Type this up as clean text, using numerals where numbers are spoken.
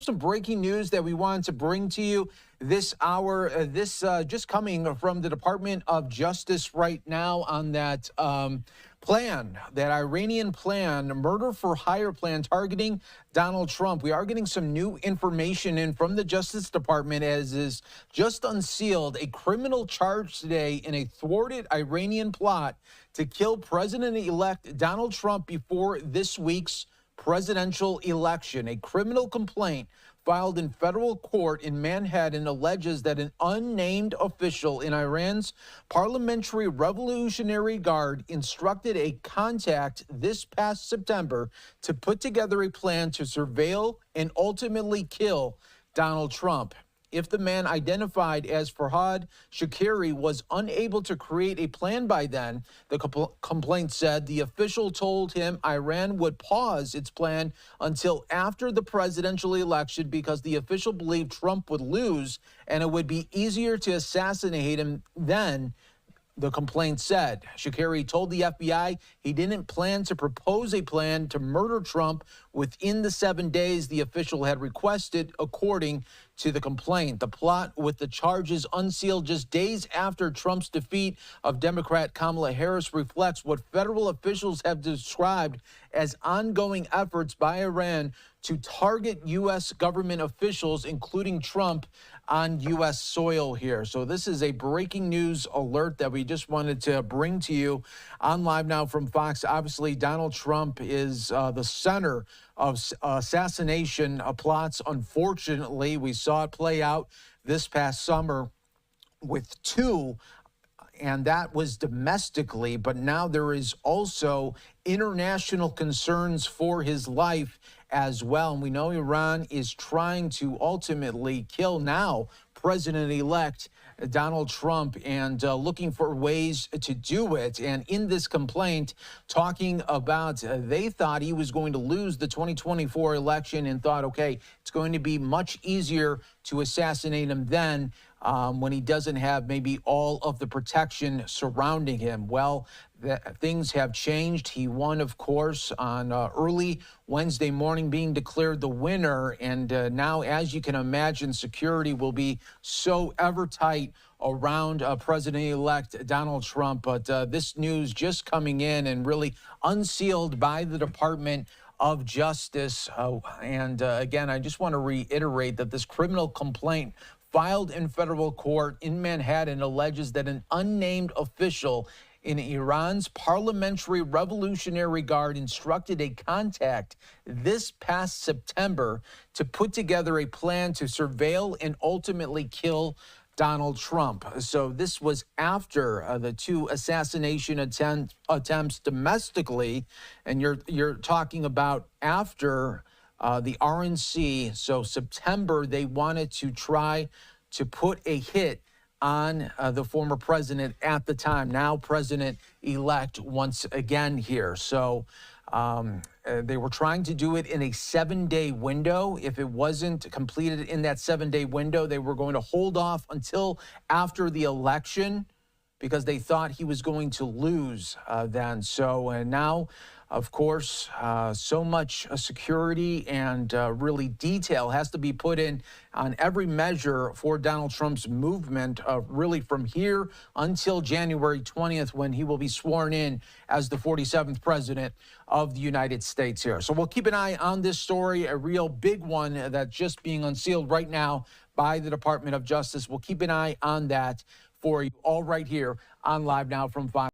Some breaking news that we wanted to bring to you this hour. This just coming from the Department of Justice right now on that plan, that Iranian plan, murder for hire plan targeting Donald Trump. We are getting some new information in from the Justice Department as is just unsealed a criminal charge today in a thwarted Iranian plot to kill President-elect Donald Trump before this week's presidential election. A criminal complaint filed in federal court in Manhattan alleges that an unnamed official in Iran's Parliamentary Revolutionary Guard instructed a contact this past September to put together a plan to surveil and ultimately kill Donald Trump. If the man identified as Farhad Shakiri was unable to create a plan by then, the complaint said the official told him Iran would pause its plan until after the presidential election because the official believed Trump would lose and it would be easier to assassinate him then. The complaint said Shakiri told the FBI he didn't plan to propose a plan to murder Trump within the 7 days the official had requested, according to the complaint. The plot, with the charges unsealed just days after Trump's defeat of Democrat Kamala Harris, reflects what federal officials have described as ongoing efforts by Iran to target U.S. government officials, including Trump, on U.S. soil here. So this is a breaking news alert that we just wanted to bring to you on Live Now from Fox. Obviously, Donald Trump is the center of assassination plots. Unfortunately, we saw it play out this past summer with two, and that was domestically, but now there is also international concerns for his life as well. And we know Iran is trying to ultimately kill now President-elect Donald Trump and looking for ways to do it. And in this complaint, talking about they thought he was going to lose the 2024 election and thought, okay, it's going to be much easier to assassinate him then when he doesn't have maybe all of the protection surrounding him. Well, things have changed. He won, of course, on early Wednesday morning, being declared the winner. And now, as you can imagine, security will be so ever tight around President-elect Donald Trump. But this news just coming in and really unsealed by the Department of Justice. Again, I just want to reiterate that this criminal complaint filed in federal court in Manhattan alleges that an unnamed official in Iran's Parliamentary Revolutionary Guard instructed a contact this past September to put together a plan to surveil and ultimately kill Donald Trump. So this was after the two assassination attempts domestically, and you're talking about after the RNC. So September, they wanted to try to put a hit on the former president at the time, now president-elect once again here. So they were trying to do it in a 7-day window. If it wasn't completed in that 7-day window, they were going to hold off until after the election because they thought he was going to lose then. So now, of course, so much security and really detail has to be put in on every measure for Donald Trump's movement, really from here until January 20th, when he will be sworn in as the 47th president of the United States here. So we'll keep an eye on this story, a real big one that's just being unsealed right now by the Department of Justice. We'll keep an eye on that for you all right here on Live Now from Fox.